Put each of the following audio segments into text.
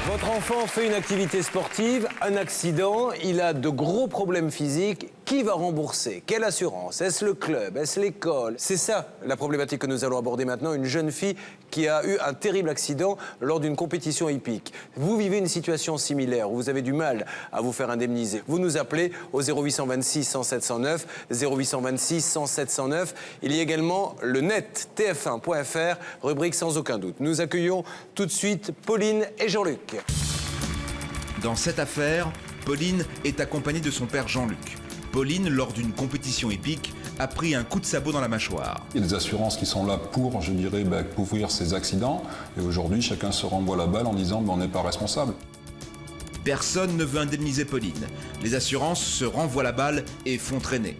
Votre enfant fait une activité sportive, un accident, il a de gros problèmes physiques. Qui va rembourser? Quelle assurance? Est-ce le club? Est-ce l'école? C'est ça la problématique que nous allons aborder maintenant. Une jeune fille qui a eu un terrible accident lors d'une compétition hippique. Vous vivez une situation similaire où vous avez du mal à vous faire indemniser. Vous nous appelez au 0826 107 109, 0826 107 109. Il y a également le net tf1.fr, rubrique sans aucun doute. Nous accueillons tout de suite Pauline et Jean-Luc. Dans cette affaire, Pauline est accompagnée de son père Jean-Luc. Pauline, lors d'une compétition hippique, a pris un coup de sabot dans la mâchoire. Il y a des assurances qui sont là pour, je dirais, couvrir ces accidents. Et aujourd'hui, chacun se renvoie la balle en disant on n'est pas responsable. Personne ne veut indemniser Pauline. Les assurances se renvoient la balle et font traîner.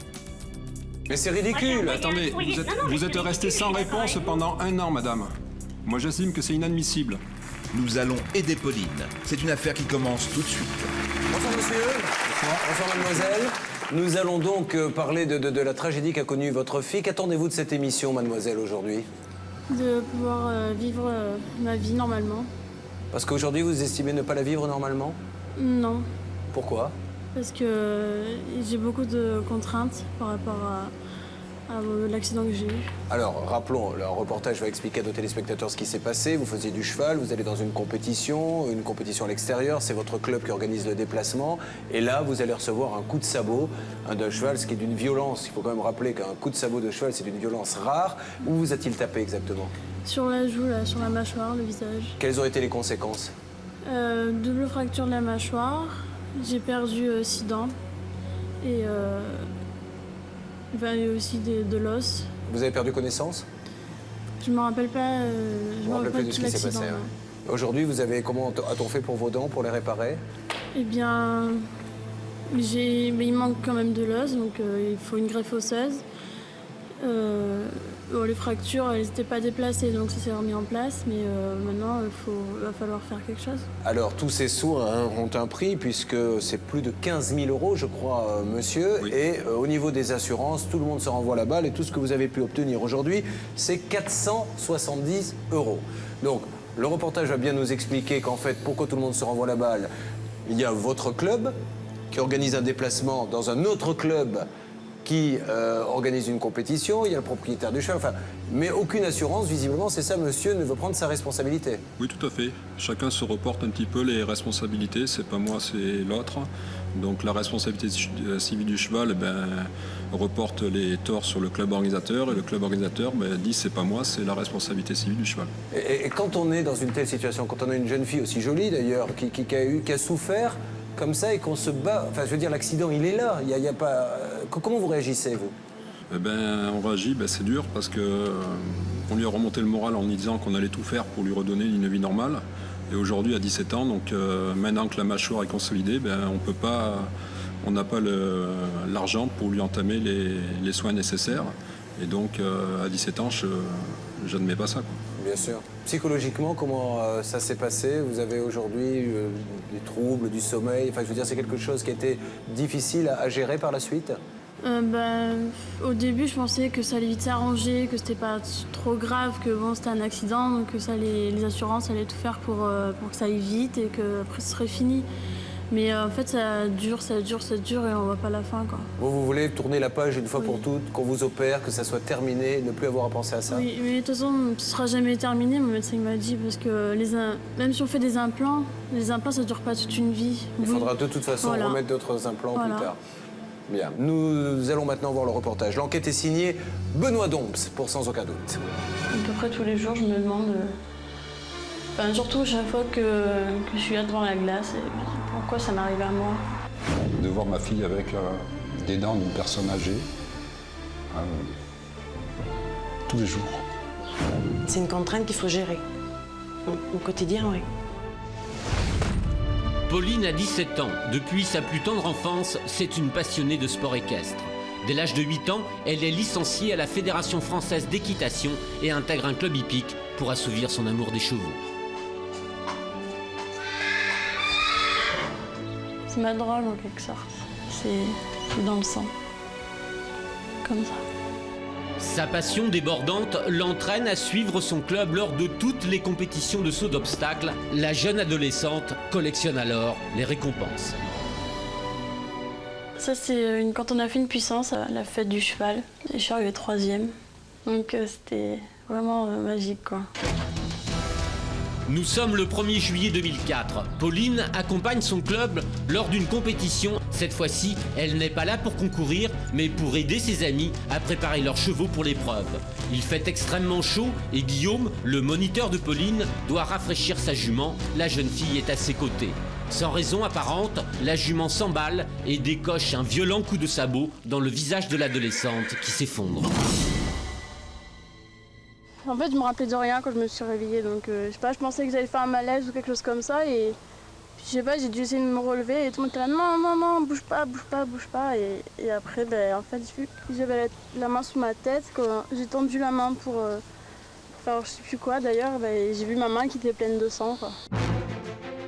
Mais c'est ridicule. Attendez, vous êtes resté sans réponse pendant 1 an, madame. Moi, j'estime que c'est inadmissible. Nous allons aider Pauline. C'est une affaire qui commence tout de suite. Bonsoir monsieur. Bonsoir mademoiselle. Nous allons donc parler de la tragédie qu'a connue votre fille. Qu'attendez-vous de cette émission, mademoiselle, aujourd'hui? De pouvoir vivre ma vie normalement. Parce qu'aujourd'hui, vous estimez ne pas la vivre normalement? Non, Pourquoi? parce que j'ai beaucoup de contraintes par rapport à l'accident que j'ai eu. Alors, rappelons, le reportage va expliquer à nos téléspectateurs ce qui s'est passé. Vous faisiez du cheval, vous allez dans une compétition à l'extérieur, c'est votre club qui organise le déplacement. Et là, vous allez recevoir un coup de sabot d'un cheval, ce qui est d'une violence. Il faut quand même rappeler qu'un coup de sabot de cheval, c'est d'une violence rare. Où vous a-t-il tapé exactement? Sur la joue, là, sur la mâchoire, le visage. Quelles ont été les conséquences? Double fracture de la mâchoire, j'ai perdu 6 dents et il y a aussi de l'os. Vous avez perdu connaissance? Je me rappelle pas, Je me rappelle plus de ce qui s'est passé. l'accident. Hein. Aujourd'hui, comment a-t-on fait pour vos dents, pour les réparer? Eh bien, mais il manque quand même de l'os, donc il faut une greffe osseuse. Les fractures, elles n'étaient pas déplacées, donc ça s'est remis en place, mais maintenant, il va falloir faire quelque chose. Alors, tous ces soins ont un prix, puisque c'est plus de 15 000 €, je crois, monsieur. Oui. Et au niveau des assurances, tout le monde se renvoie la balle, et tout ce que vous avez pu obtenir aujourd'hui, c'est 470 €. Donc, le reportage va bien nous expliquer qu'en fait, pourquoi tout le monde se renvoie la balle, il y a votre club qui organise un déplacement dans un autre club qui organise une compétition, il y a le propriétaire du cheval, enfin, mais aucune assurance, visiblement, c'est ça, monsieur, ne veut prendre sa responsabilité. Oui, tout à fait. Chacun se reporte un petit peu les responsabilités. C'est pas moi, c'est l'autre. Donc la responsabilité civile du cheval reporte les torts sur le club organisateur. Et le club organisateur dit c'est pas moi, c'est la responsabilité civile du cheval. Et quand on est dans une telle situation, quand on a une jeune fille aussi jolie d'ailleurs, qui a souffert comme ça et qu'on se bat, enfin je veux dire l'accident il est là, il y a pas... Comment vous réagissez vous? On réagit, c'est dur parce que on lui a remonté le moral en lui disant qu'on allait tout faire pour lui redonner une vie normale. Et aujourd'hui à 17 ans, donc maintenant que la mâchoire est consolidée, on n'a pas l'argent pour lui entamer les soins nécessaires. Et donc à 17 ans, je n'admets pas ça, quoi. Bien sûr. Psychologiquement, comment ça s'est passé? Vous avez aujourd'hui des troubles du sommeil, enfin je veux dire c'est quelque chose qui a été difficile à gérer par la suite? Au début, je pensais que ça allait vite s'arranger, que c'était pas trop grave, que bon, c'était un accident, donc que les assurances allaient tout faire pour que ça aille vite et qu'après ce serait fini. Mais en fait, ça dure et on voit pas la fin, quoi. Vous voulez tourner la page une fois pour toutes, qu'on vous opère, que ça soit terminé, ne plus avoir à penser à ça? Oui, mais de toute façon, ce sera jamais terminé, mon médecin m'a dit, parce que même si on fait des implants, les implants, ça dure pas toute une vie. Il faudra de toute façon remettre d'autres implants plus tard. Bien. Nous allons maintenant voir le reportage. L'enquête est signée Benoît Dombs, pour Sans aucun doute. À peu près tous les jours, je me demande... surtout chaque fois que je suis là devant la glace, pourquoi ça m'arrive à moi? De voir ma fille avec des dents d'une personne âgée, tous les jours. C'est une contrainte qu'il faut gérer. Au quotidien, oui. Pauline a 17 ans. Depuis sa plus tendre enfance, c'est une passionnée de sport équestre. Dès l'âge de 8 ans, elle est licenciée à la Fédération française d'équitation et intègre un club hippique pour assouvir son amour des chevaux. C'est ma drogue en quelque sorte. C'est dans le sang. Comme ça. Sa passion débordante l'entraîne à suivre son club lors de toutes les compétitions de saut d'obstacles. La jeune adolescente collectionne alors les récompenses. Ça, c'est quand on a fait une puissance à la fête du cheval. Et je suis arrivée 3e. Donc c'était vraiment magique, quoi. Nous sommes le 1er juillet 2004. Pauline accompagne son club lors d'une compétition. Cette fois-ci, elle n'est pas là pour concourir, mais pour aider ses amis à préparer leurs chevaux pour l'épreuve. Il fait extrêmement chaud et Guillaume, le moniteur de Pauline, doit rafraîchir sa jument. La jeune fille est à ses côtés. Sans raison apparente, la jument s'emballe et décoche un violent coup de sabot dans le visage de l'adolescente qui s'effondre. En fait, je me rappelais de rien quand je me suis réveillée, donc je sais pas, je pensais que j'allais faire un malaise ou quelque chose comme ça, et je sais pas, j'ai dû essayer de me relever et tout le monde était là, non, non, non, bouge pas, bouge pas, bouge pas, et après, en fait, vu que j'avais la main sous ma tête, quand j'ai tendu la main pour faire je sais plus quoi d'ailleurs, j'ai vu ma main qui était pleine de sang, quoi.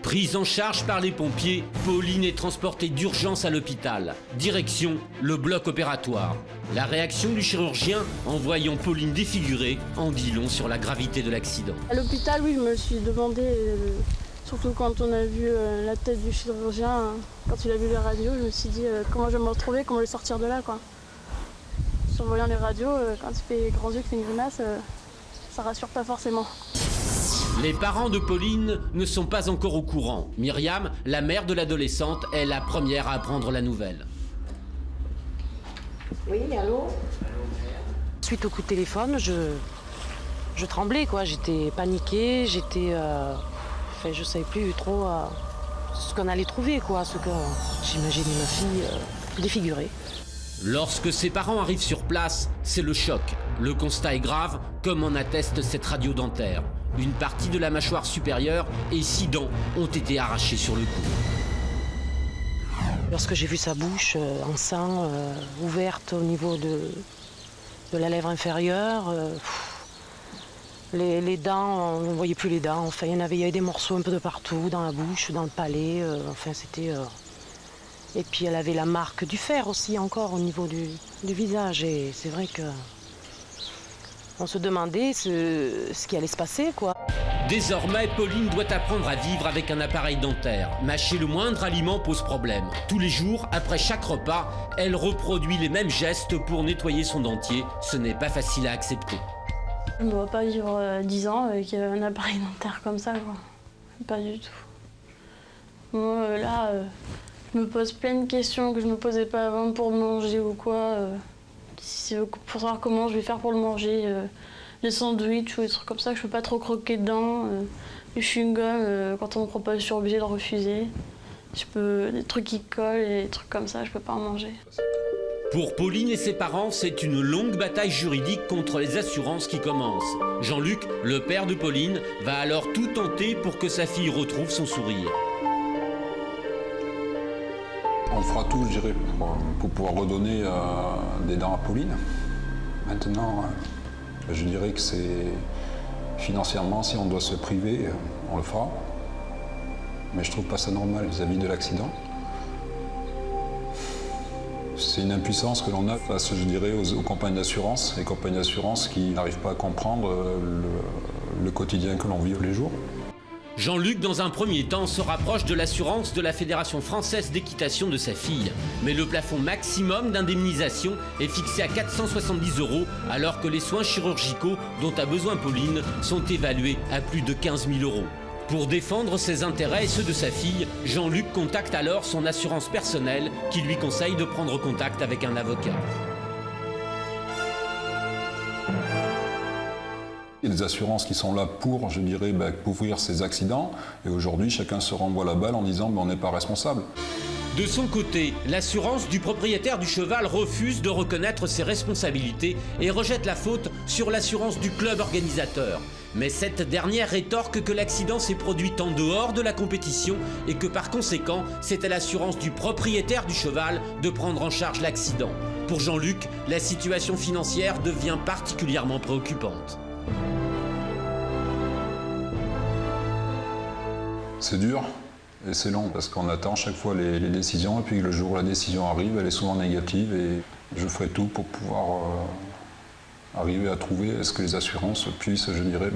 Prise en charge par les pompiers, Pauline est transportée d'urgence à l'hôpital. Direction le bloc opératoire. La réaction du chirurgien en voyant Pauline défigurée en dit long sur la gravité de l'accident. À l'hôpital, oui, je me suis demandé, surtout quand on a vu la tête du chirurgien, quand il a vu les radios, je me suis dit comment je vais me retrouver, comment je vais sortir de là, quoi. En voyant les radios, quand il fait les grands yeux, qu'il fait une grimace, ça rassure pas forcément. Les parents de Pauline ne sont pas encore au courant. Myriam, la mère de l'adolescente, est la première à apprendre la nouvelle. Oui, allô? Suite au coup de téléphone, je tremblais, quoi. J'étais paniquée, je savais plus trop ce qu'on allait trouver, quoi. J'imaginais ma fille défigurée. Lorsque ses parents arrivent sur place, c'est le choc. Le constat est grave, comme en atteste cette radio dentaire. Une partie de la mâchoire supérieure et 6 dents ont été arrachées sur le cou. Lorsque j'ai vu sa bouche en sang, ouverte au niveau de la lèvre inférieure, les dents, on ne voyait plus les dents. Enfin, il y avait des morceaux un peu de partout, dans la bouche, dans le palais. Enfin, c'était... Et puis elle avait la marque du fer aussi encore au niveau du visage. Et c'est vrai que on se demandait ce qui allait se passer, quoi. Désormais, Pauline doit apprendre à vivre avec un appareil dentaire. Mâcher le moindre aliment pose problème. Tous les jours, après chaque repas, elle reproduit les mêmes gestes pour nettoyer son dentier. Ce n'est pas facile à accepter. Je ne me vois pas vivre 10 ans avec un appareil dentaire comme ça, quoi. Pas du tout. Moi, là, je me pose plein de questions que je ne me posais pas avant pour manger ou quoi. Pour savoir comment je vais faire pour le manger. Les sandwichs ou des trucs comme ça, je peux pas trop croquer dedans. Les chewing-gums, quand on me propose, je suis obligée de refuser. Des trucs qui collent et des trucs comme ça, je peux pas en manger. Pour Pauline et ses parents, c'est une longue bataille juridique contre les assurances qui commence. Jean-Luc, le père de Pauline, va alors tout tenter pour que sa fille retrouve son sourire. On fera tout, je dirais, pour pouvoir redonner des dents à Pauline. Maintenant, je dirais que c'est financièrement, si on doit se priver, on le fera. Mais je trouve pas ça normal vis-à-vis de l'accident. C'est une impuissance que l'on a face, je dirais, aux compagnies d'assurance. Les compagnies d'assurance qui n'arrivent pas à comprendre le quotidien que l'on vit tous les jours. Jean-Luc, dans un premier temps, se rapproche de l'assurance de la Fédération française d'équitation de sa fille. Mais le plafond maximum d'indemnisation est fixé à 470 €, alors que les soins chirurgicaux dont a besoin Pauline sont évalués à plus de 15 000 €. Pour défendre ses intérêts et ceux de sa fille, Jean-Luc contacte alors son assurance personnelle qui lui conseille de prendre contact avec un avocat. Il y a des assurances qui sont là pour, je dirais, couvrir ces accidents. Et aujourd'hui, chacun se renvoie la balle en disant on n'est pas responsable. De son côté, l'assurance du propriétaire du cheval refuse de reconnaître ses responsabilités et rejette la faute sur l'assurance du club organisateur. Mais cette dernière rétorque que l'accident s'est produit en dehors de la compétition et que par conséquent, c'est à l'assurance du propriétaire du cheval de prendre en charge l'accident. Pour Jean-Luc, la situation financière devient particulièrement préoccupante. C'est dur et c'est long parce qu'on attend chaque fois les décisions et puis le jour où la décision arrive, elle est souvent négative et je ferai tout pour pouvoir arriver à trouver, est-ce que les assurances puissent, je dirais,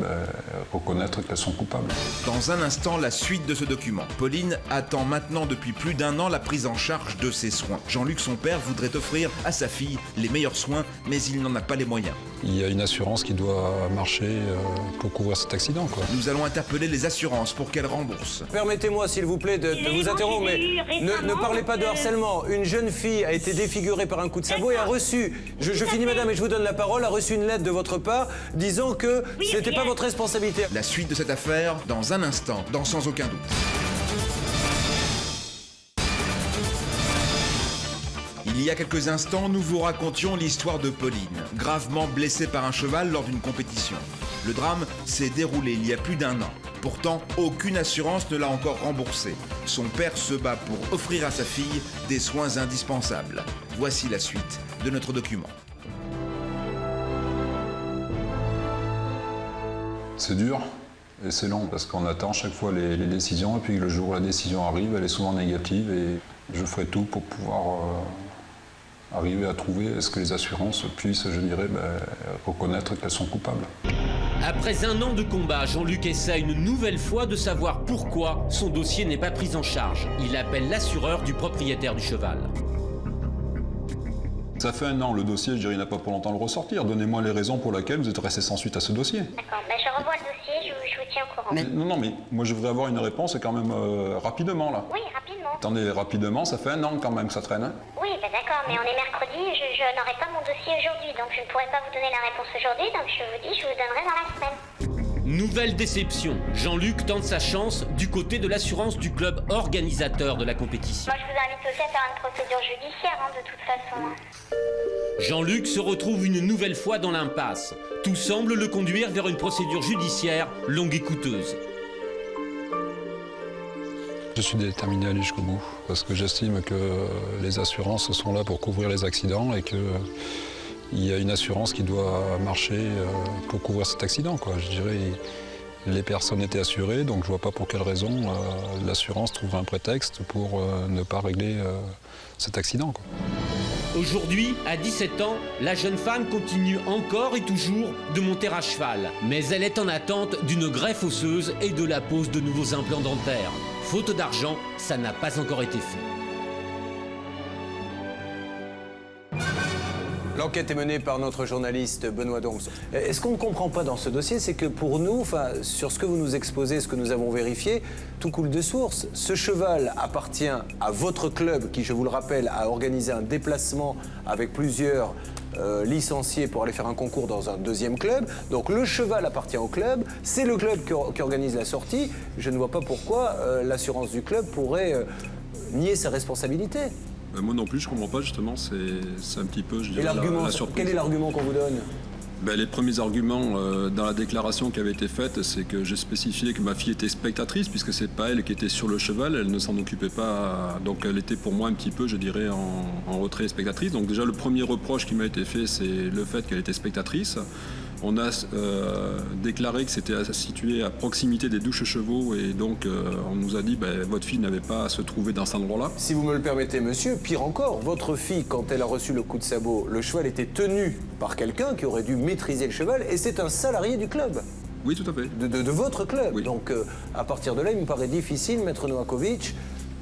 reconnaître qu'elles sont coupables. Dans un instant, la suite de ce document. Pauline attend maintenant depuis plus d'1 an la prise en charge de ses soins. Jean-Luc, son père, voudrait offrir à sa fille les meilleurs soins, mais il n'en a pas les moyens. Il y a une assurance qui doit marcher pour couvrir cet accident, quoi. Nous allons interpeller les assurances pour qu'elles remboursent. Permettez-moi, s'il vous plaît, de vous interrompre, mais ne parlez pas de harcèlement. Une jeune fille a été défigurée par un coup de sabot et a reçu, je finis madame et je vous donne la parole, a reçu une lettre de votre part disant que ce n'était pas votre responsabilité. La suite de cette affaire, dans un instant, dans Sans aucun doute. Il y a quelques instants, nous vous racontions l'histoire de Pauline, gravement blessée par un cheval lors d'une compétition. Le drame s'est déroulé il y a plus d'1 an. Pourtant, aucune assurance ne l'a encore remboursée. Son père se bat pour offrir à sa fille des soins indispensables. Voici la suite de notre document. C'est dur et c'est long parce qu'on attend chaque fois les décisions et puis le jour où la décision arrive, elle est souvent négative et je ferai tout pour pouvoir arriver à trouver, est-ce que les assurances puissent, je dirais, reconnaître qu'elles sont coupables. Après 1 an de combat, Jean-Luc essaie une nouvelle fois de savoir pourquoi son dossier n'est pas pris en charge. Il appelle l'assureur du propriétaire du cheval. Ça fait 1 an, le dossier, je dirais, il n'a pas pour longtemps le ressortir. Donnez-moi les raisons pour lesquelles vous êtes resté sans suite à ce dossier. D'accord, je revois le dossier, je vous tiens au courant. Non, mais moi je voudrais avoir une réponse quand même rapidement là. Oui, rapidement. Attendez, rapidement, ça fait 1 an quand même que ça traîne. Hein. Oui, d'accord, mais on est mercredi, je n'aurai pas mon dossier aujourd'hui, donc je ne pourrai pas vous donner la réponse aujourd'hui, donc je vous dis, je vous donnerai dans la semaine. Nouvelle déception. Jean-Luc tente sa chance du côté de l'assurance du club organisateur de la compétition. Moi, je vous invite aussi à faire une procédure judiciaire, de toute façon. Jean-Luc se retrouve une nouvelle fois dans l'impasse. Tout semble le conduire vers une procédure judiciaire longue et coûteuse. Je suis déterminé à aller jusqu'au bout parce que j'estime que les assurances sont là pour couvrir les accidents et que il y a une assurance qui doit marcher pour couvrir cet accident, quoi. Je dirais, les personnes étaient assurées, donc je ne vois pas pour quelle raison l'assurance trouverait un prétexte pour ne pas régler cet accident, quoi. Aujourd'hui, à 17 ans, la jeune femme continue encore et toujours de monter à cheval. Mais elle est en attente d'une greffe osseuse et de la pose de nouveaux implants dentaires. Faute d'argent, ça n'a pas encore été fait. L'enquête est menée par notre journaliste Benoît Donx. Ce qu'on ne comprend pas dans ce dossier, c'est que pour nous, sur ce que vous nous exposez, ce que nous avons vérifié, tout coule de source. Ce cheval appartient à votre club qui, je vous le rappelle, a organisé un déplacement avec plusieurs licenciés pour aller faire un concours dans un 2e club. Donc le cheval appartient au club, c'est le club qui organise la sortie. Je ne vois pas pourquoi l'assurance du club pourrait nier sa responsabilité. Moi non plus, je ne comprends pas, justement, c'est un petit peu, je dirais, la surprise. Quel est l'argument qu'on vous donne ? Les premiers arguments dans la déclaration qui avait été faite, c'est que j'ai spécifié que ma fille était spectatrice, puisque c'est pas elle qui était sur le cheval, elle ne s'en occupait pas, donc elle était pour moi un petit peu, je dirais, en retrait spectatrice. Donc déjà, le premier reproche qui m'a été fait, c'est le fait qu'elle était spectatrice. On a déclaré que c'était situé à proximité des douches chevaux et donc on nous a dit votre fille n'avait pas à se trouver dans cet endroit-là. Si vous me le permettez, monsieur, pire encore, votre fille, quand elle a reçu le coup de sabot, le cheval était tenu par quelqu'un qui aurait dû maîtriser le cheval et c'est un salarié du club. Oui, tout à fait. De votre club. Oui. Donc à partir de là, il me paraît difficile, maître Novakovic,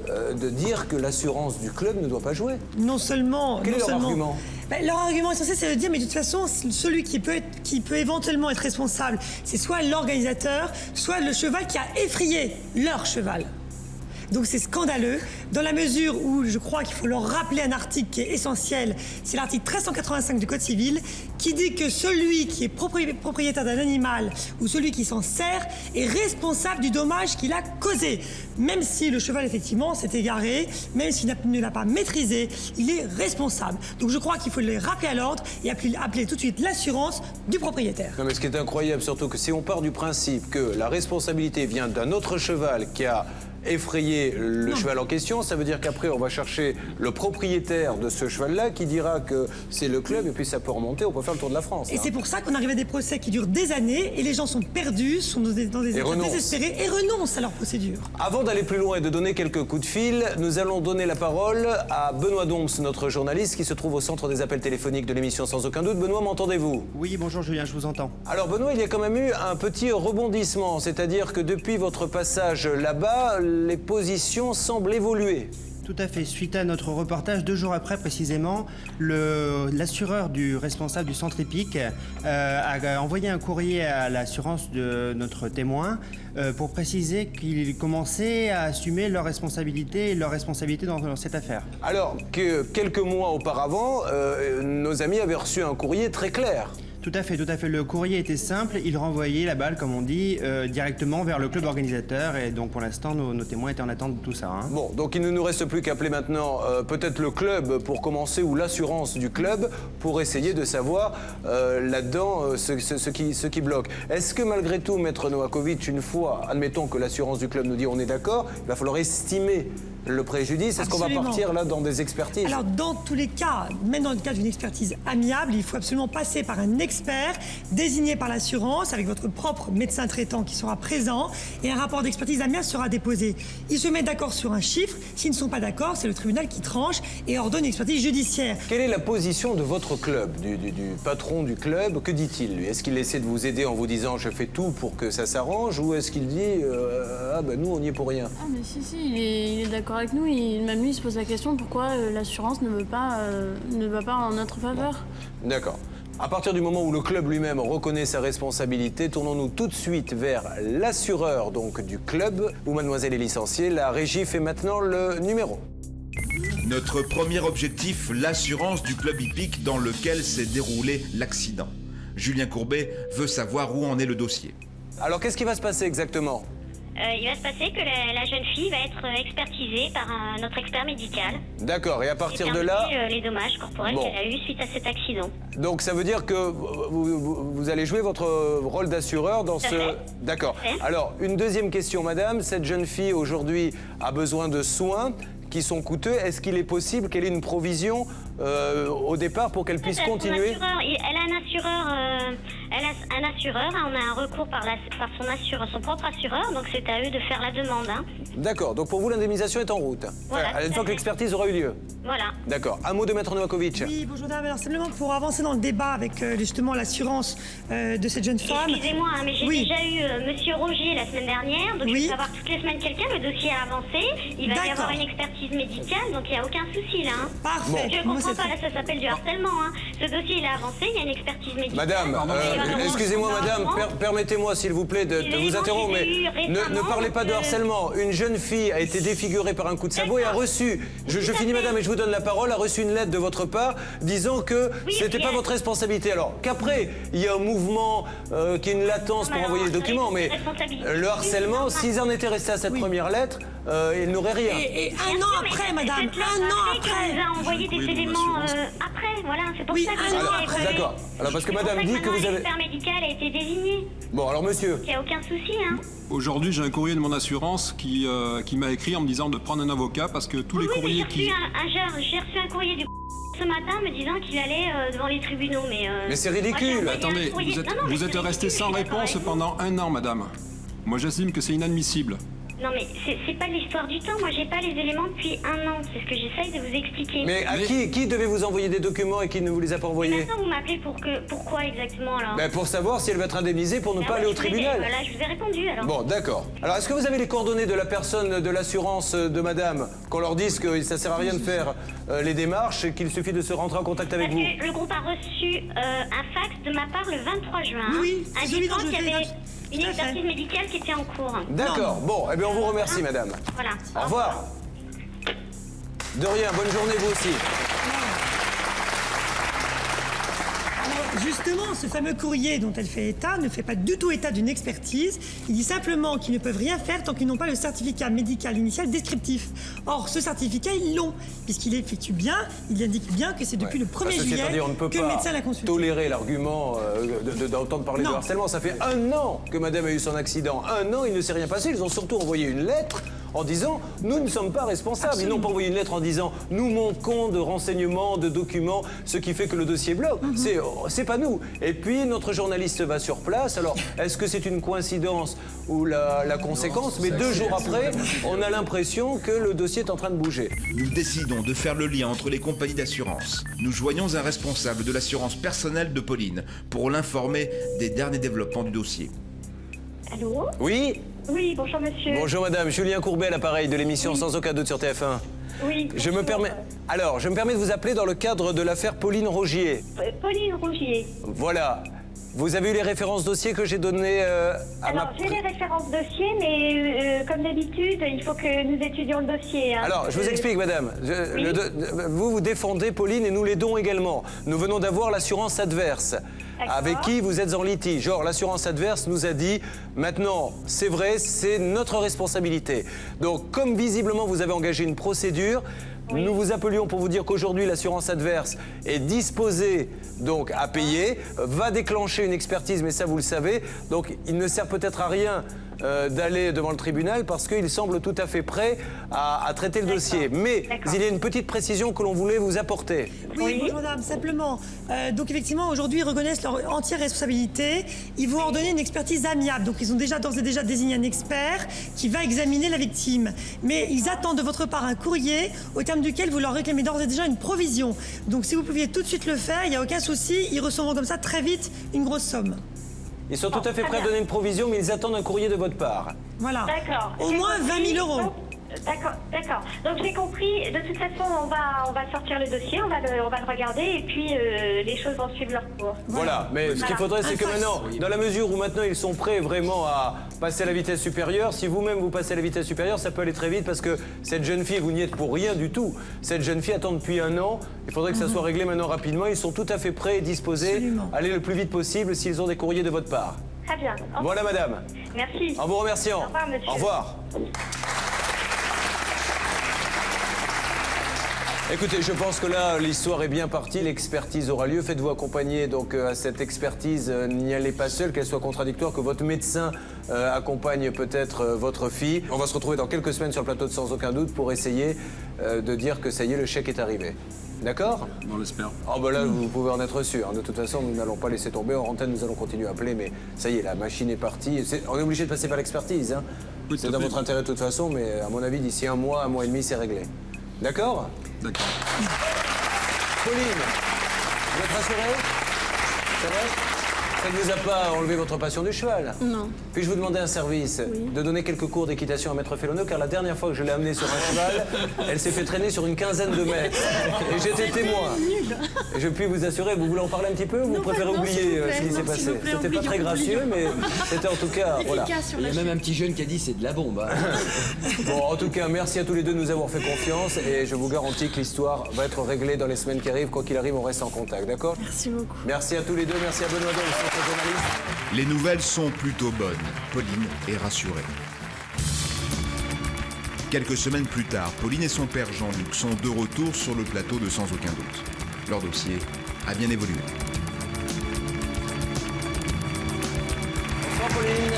de dire que l'assurance du club ne doit pas jouer. Non seulement... Quel est leur argument ? Leur argument essentiel, c'est de dire, mais de toute façon, celui qui peut éventuellement être responsable, c'est soit l'organisateur, soit le cheval qui a effrayé leur cheval. Donc c'est scandaleux, dans la mesure où je crois qu'il faut leur rappeler un article qui est essentiel, c'est l'article 1385 du Code civil, qui dit que celui qui est propriétaire d'un animal ou celui qui s'en sert est responsable du dommage qu'il a causé. Même si le cheval, effectivement, s'est égaré, même s'il ne l'a pas maîtrisé, il est responsable. Donc je crois qu'il faut les rappeler à l'ordre et appeler tout de suite l'assurance du propriétaire. Non mais ce qui est incroyable surtout, que si on part du principe que la responsabilité vient d'un autre cheval qui a effrayer le cheval en question. Ça veut dire qu'après, on va chercher le propriétaire de ce cheval-là qui dira que c'est le club et puis ça peut remonter, on peut faire le tour de la France. Et c'est pour ça qu'on arrive à des procès qui durent des années et les gens sont perdus, sont dans des états désespérés et renoncent à leur procédure. Avant d'aller plus loin et de donner quelques coups de fil, nous allons donner la parole à Benoît Doms, notre journaliste qui se trouve au centre des appels téléphoniques de l'émission Sans aucun doute. Benoît, m'entendez-vous? Oui, bonjour Julien, je vous entends. Alors Benoît, il y a quand même eu un petit rebondissement, c'est-à-dire que depuis votre passage là-bas, les positions semblent évoluer. Tout à fait. Suite à notre reportage, 2 jours après précisément, l'assureur du responsable du centre hippique a envoyé un courrier à l'assurance de notre témoin pour préciser qu'ils commençaient à assumer leurs responsabilités dans cette affaire. Alors que quelques mois auparavant, nos amis avaient reçu un courrier très clair. Tout à fait, tout à fait. Le courrier était simple, il renvoyait la balle, comme on dit, directement vers le club organisateur. Et donc pour l'instant, nos témoins étaient en attente de tout ça. Hein. Bon, donc il ne nous reste plus qu'à appeler maintenant peut-être le club pour commencer ou l'assurance du club pour essayer de savoir là-dedans ce qui bloque. Est-ce que malgré tout, Maître Novakovic, une fois, admettons que l'assurance du club nous dit on est d'accord, il va falloir estimer le préjudice. Est-ce qu'on va partir là dans des expertises? Alors dans tous les cas, même dans le cas d'une expertise amiable, il faut absolument passer par un expert désigné par l'assurance avec votre propre médecin traitant qui sera présent et un rapport d'expertise amiable sera déposé. Ils se mettent d'accord sur un chiffre. S'ils ne sont pas d'accord, c'est le tribunal qui tranche et ordonne une expertise judiciaire. Quelle est la position de votre club, du patron du club? Que dit-il lui? Est-ce qu'il essaie de vous aider en vous disant je fais tout pour que ça s'arrange ou est-ce qu'il dit ah ben nous on n'y est pour rien? Ah mais si, il est d'accord avec nous. Même lui, il se pose la question pourquoi l'assurance ne va pas en notre faveur. D'accord. À partir du moment où le club lui-même reconnaît sa responsabilité, tournons-nous tout de suite vers l'assureur donc du club où mademoiselle est licenciée. La régie fait maintenant le numéro. Notre premier objectif, l'assurance du club hippique dans lequel s'est déroulé l'accident. Julien Courbet veut savoir où en est le dossier. Alors qu'est-ce qui va se passer exactement? Il va se passer que la jeune fille va être expertisée par notre expert médical. D'accord, et à partir de là... les dommages corporels qu'elle a eu suite à cet accident. Donc ça veut dire que vous allez jouer votre rôle d'assureur dans ce... D'accord. Alors, une deuxième question, madame. Cette jeune fille, aujourd'hui, a besoin de soins qui sont coûteux. Est-ce qu'il est possible qu'elle ait une provision au départ pour qu'elle puisse continuer? Elle a un assureur. On a un recours par son propre assureur, donc c'est à eux de faire la demande. Hein. D'accord, donc pour vous l'indemnisation est en route. Voilà, une fois que l'expertise aura eu lieu. Voilà. D'accord. Un mot de Maître Novakovic. Oui, bonjour dame. Alors simplement pour avancer dans le débat avec justement l'assurance de cette jeune femme. Excusez-moi, hein, mais j'ai déjà eu Monsieur Rogier la semaine dernière, donc je vais savoir toutes les semaines quelqu'un, le dossier a avancé, il va y avoir une expertise médicale, donc il n'y a aucun souci là. Hein. Parfait. Je comprends pas, là ça s'appelle du harcèlement. Hein. Ce dossier il a avancé, il y a une expertise médicale. Madame, excusez-moi madame, permettez-moi s'il vous plaît de vous interrompre, mais ne parlez pas de harcèlement. Une jeune fille a été défigurée par un coup de sabot et a reçu, je finis madame et je vous donne la parole, a reçu une lettre de votre part disant que c'était pas votre responsabilité. Alors qu'après, il y a un mouvement qui est une latence pour envoyer les documents, mais le harcèlement, s'ils en étaient restés à cette première lettre, ils n'auraient rien. Et un an après, madame, un an après. On nous a envoyé des éléments après, voilà, c'est pour ça que... un an après. D'accord. Alors parce que madame dit que vous avez... L'expert médical a été désigné. Bon, alors monsieur... Il n'y a aucun souci, hein. Aujourd'hui, j'ai un courrier de mon assurance qui m'a écrit en me disant de prendre un avocat parce que tous les courriers qui... J'ai reçu un courrier du ce matin me disant qu'il allait devant les tribunaux, Mais c'est ridicule. Attendez, vous êtes resté sans réponse pendant 1 an, madame. Moi, j'estime que c'est inadmissible. Non mais c'est pas l'histoire du temps, moi j'ai pas les éléments depuis 1 an, c'est ce que j'essaye de vous expliquer. Mais à qui devait vous envoyer des documents et qui ne vous les a pas envoyés? Maintenant vous m'appelez pourquoi exactement alors? Pour savoir si elle va être indemnisée pour ne pas aller au tribunal. Voilà, je vous ai répondu alors. Bon, d'accord. Alors est-ce que vous avez les coordonnées de la personne de l'assurance de madame? Qu'on leur dise que ça sert à rien de faire les démarches et qu'il suffit de se rentrer en contact avec vous? Le groupe a reçu un fax de ma part le 23 juin. Oui, indiquant qu'il y avait une expertise médicale qui était en cours. D'accord. Bon, eh bien on vous remercie, madame. Voilà. Au revoir. De rien, bonne journée vous aussi. Justement, ce fameux courrier dont elle fait état ne fait pas du tout état d'une expertise. Il dit simplement qu'ils ne peuvent rien faire tant qu'ils n'ont pas le certificat médical initial descriptif. Or, ce certificat, ils l'ont, puisqu'il effectue bien, il indique bien que c'est depuis le 1er juillet que le médecin l'a consulté. Tolérer l'argument d'entendre parler de harcèlement. Ça fait 1 an que madame a eu son accident. 1 an, il ne s'est rien passé. Ils ont surtout envoyé une lettre en disant « Nous ne sommes pas responsables ». Ils n'ont pas envoyé une lettre en disant « Nous manquons de renseignements, de documents, ce qui fait que le dossier bloque ». C'est pas nous. Et puis, notre journaliste va sur place. Alors, est-ce que c'est une coïncidence ou la conséquence? Mais 2 jours après, on a l'impression que le dossier est en train de bouger. Nous décidons de faire le lien entre les compagnies d'assurance. Nous joignons un responsable de l'assurance personnelle de Pauline pour l'informer des derniers développements du dossier. Allô? Oui? Oui, bonjour monsieur. Bonjour madame, Julien Courbet à l'appareil de l'émission Sans aucun doute sur TF1. Oui. Je me permets de vous appeler dans le cadre de l'affaire Pauline Rogier. Pauline Rogier. Voilà. Vous avez eu les références dossiers que j'ai données Alors, j'ai les références dossiers, mais comme d'habitude, il faut que nous étudions le dossier. Hein, Alors, je vous explique, madame. Vous défendez Pauline et nous l'aidons également. Nous venons d'avoir l'assurance adverse, avec qui vous êtes en litige. Genre, l'assurance adverse nous a dit, maintenant, c'est vrai, c'est notre responsabilité. Donc, comme visiblement vous avez engagé une procédure, nous vous appelions pour vous dire qu'aujourd'hui, l'assurance adverse est disposée donc à payer, va déclencher une expertise, mais ça vous le savez. Donc il ne sert peut-être à rien d'aller devant le tribunal parce qu'il semble tout à fait prêt à traiter le dossier. Mais il y a une petite précision que l'on voulait vous apporter. Oui, bonjour madame, simplement. Donc effectivement, aujourd'hui, ils reconnaissent leur entière responsabilité. Ils vont ordonner une expertise amiable. Donc ils ont d'ores et déjà désigné un expert qui va examiner la victime. Mais ils attendent de votre part un courrier au terme duquel vous leur réclamez d'ores et déjà une provision. Donc si vous pouviez tout de suite le faire, il n'y a aucun souci. Ils recevront comme ça très vite une grosse somme. Ils sont tout à fait prêts à donner une provision, mais ils attendent un courrier de votre part. Voilà. D'accord. Au moins 20 000 euros. D'accord. Donc j'ai compris. De toute façon, on va sortir le dossier, on va le regarder et puis les choses vont suivre leur cours. Voilà. Mais ce qu'il faudrait, c'est que maintenant, dans la mesure où maintenant ils sont prêts vraiment à passer à la vitesse supérieure, si vous-même vous passez à la vitesse supérieure, ça peut aller très vite parce que cette jeune fille, vous n'y êtes pour rien du tout. Cette jeune fille attend depuis 1 an. Il faudrait que ça soit réglé maintenant rapidement. Ils sont tout à fait prêts et disposés à aller le plus vite possible s'ils ont des courriers de votre part. Très bien. Voilà, madame. Merci. En vous remerciant. Au revoir, monsieur. Au revoir. Écoutez, je pense que là, l'histoire est bien partie, l'expertise aura lieu. Faites-vous accompagner donc à cette expertise, n'y allez pas seul, qu'elle soit contradictoire, que votre médecin accompagne peut-être votre fille. On va se retrouver dans quelques semaines sur le plateau de Sans aucun doute pour essayer de dire que ça y est, le chèque est arrivé. D'accord? On l'espère. Ah ben là, vous pouvez en être sûr. De toute façon, nous n'allons pas laisser tomber. En antenne, nous allons continuer à appeler, mais ça y est, la machine est partie. On est obligé de passer par l'expertise. Hein. Oui, c'est dans votre intérêt de toute façon, mais à mon avis, d'ici 1 mois, 1 mois et demi, c'est réglé. D'accord? D'accord. Pauline, vous êtes rassurée? C'est vrai? Ça ne vous a pas enlevé votre passion du cheval? Non. Puis-je vous demander un service? De donner quelques cours d'équitation à Maître Félonneau, car la dernière fois que je l'ai amenée sur un cheval, elle s'est fait traîner sur une quinzaine de mètres. Et j'étais témoin. Et je puis vous assurer, vous voulez en parler un petit peu ou vous préférez oublier ce qui s'est passé? C'était pas très gracieux, mais c'était en tout cas... Voilà. Il y a même un petit jeune qui a dit c'est de la bombe. Bon, en tout cas, merci à tous les deux de nous avoir fait confiance et je vous garantis que l'histoire va être réglée dans les semaines qui arrivent. Quoi qu'il arrive, on reste en contact, d'accord? Merci beaucoup. Merci à tous les deux, merci à Benoît Dom, notre journaliste. Les nouvelles sont plutôt bonnes. Pauline est rassurée. Quelques semaines plus tard, Pauline et son père Jean-Luc sont de retour sur le plateau de Sans aucun doute. Leur dossier a bien évolué. Bonsoir Pauline.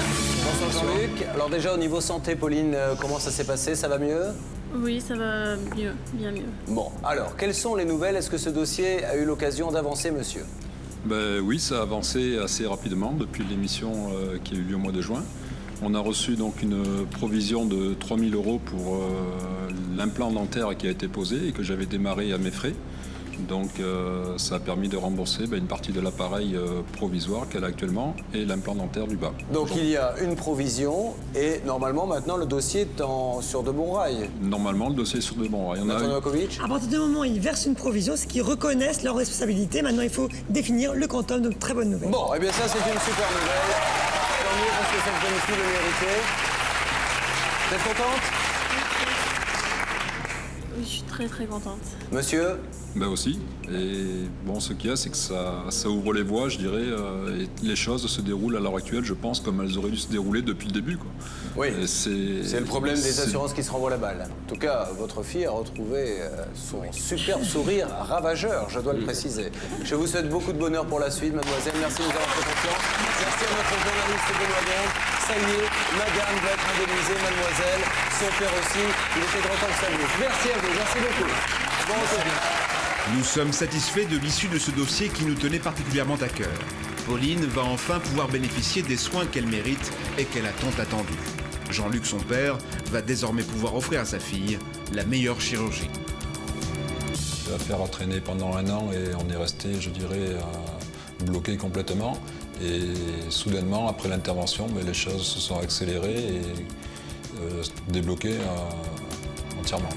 Bonsoir Jean-Luc. Alors déjà au niveau santé, Pauline, comment ça s'est passé? Ça va mieux? Oui, ça va mieux, bien mieux. Bon, alors, quelles sont les nouvelles? Est-ce que ce dossier a eu l'occasion d'avancer, monsieur? Ben oui, ça a avancé assez rapidement depuis l'émission qui a eu lieu au mois de juin. On a reçu donc une provision de 3 000 € pour l'implant dentaire qui a été posé et que j'avais démarré à mes frais. Donc ça a permis de rembourser une partie de l'appareil provisoire qu'elle a actuellement et l'implant dentaire du bas. Donc il y a une provision et normalement maintenant le dossier est sur de bons rails. Normalement le dossier est sur de bons rails. À partir du moment où ils versent une provision, c'est qu'ils reconnaissent leur responsabilité. Maintenant il faut définir le quantum, donc très bonne nouvelle. Bon, et bien ça c'est une super nouvelle. Tant mieux parce que cette jeune fille le méritait. Vous êtes contente? Oui, je suis très très contente. Monsieur? Ben aussi. Et bon, ce qu'il y a, c'est que ça ouvre les voies, je dirais, et les choses se déroulent à l'heure actuelle, je pense, comme elles auraient dû se dérouler depuis le début, quoi. Oui, c'est le problème des assurances qui se renvoient la balle. En tout cas, votre fille a retrouvé son superbe sourire ravageur, je dois le préciser. Je vous souhaite beaucoup de bonheur pour la suite, mademoiselle. Merci de nous avoir fait confiance. Merci à notre journaliste Benoît Dom. ça y est, madame va être indemnisée, mademoiselle, son père aussi. Il était grand temps que ça arrive. Merci à vous, merci beaucoup. Bon retour. Nous sommes satisfaits de l'issue de ce dossier qui nous tenait particulièrement à cœur. Pauline va enfin pouvoir bénéficier des soins qu'elle mérite et qu'elle a tant attendu. Jean-Luc, son père, va désormais pouvoir offrir à sa fille la meilleure chirurgie. L'affaire a traîné pendant 1 an et on est resté, je dirais, bloqué complètement. Et soudainement, après l'intervention, les choses se sont accélérées et débloquées entièrement.